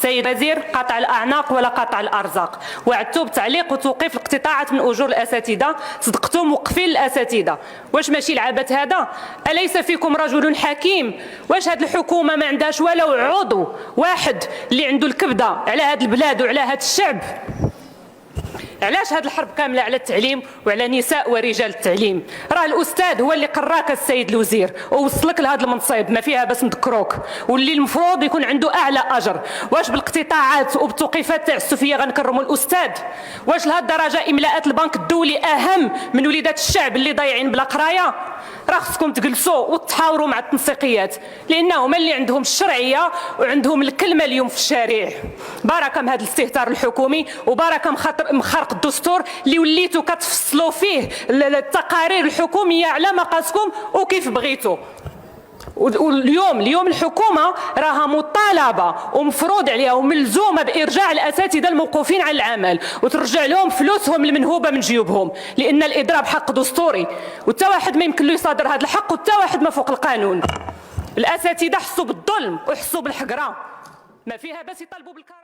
السيد وزير قطع الأعناق ولا قطع الأرزاق. وعدتوا بتعليق وتوقيف الاقتطاعات من أجور الأساتذة، صدقتوا موقفين الأساتذة. واش ماشي العبث هذا؟ أليس فيكم رجل حكيم؟ واش هذه الحكومة ما عندهاش ولو عضو واحد اللي عنده الكبدة على هذه البلاد وعلى هذا الشعب؟ علاش هذه الحرب كامله على التعليم وعلى نساء ورجال التعليم؟ راه الاستاذ هو اللي قراك السيد الوزير ووصلك لهذا المنصب، ما فيها بس نذكروك، واللي المفروض يكون عنده اعلى اجر. واش بالاقتطاعات وبالتوقيفات التعسفيه غنكرموا الاستاذ؟ واش لهذه الدرجه املاءات البنك الدولي اهم من وليدات الشعب اللي ضايعين بلا قرايه؟ راه خصكم تجلسوا وتحاوروا مع التنسيقيات، لانهم اللي عندهم الشرعيه وعندهم الكلمه اليوم في الشارع. بارك من هذا الاستهتار الحكومي، وبارك مخرق الدستور اللي وليتوا كتفصلوا فيه التقارير الحكوميه على مقاسكم وكيف بغيتوا. واليوم الحكومه راها مطالبه ومفروض عليها وملزومه بارجاع الاساتذه الموقوفين عن العمل وترجع لهم فلوسهم المنهوبه من جيوبهم، لان الاضراب حق دستوري وتا واحد ما يمكن له يصادر هذا الحق وتا واحد ما فوق القانون. الاساتذه حسوا بالظلم وحسوا بالحقره، ما فيها بس يطالبوا بالكرامه.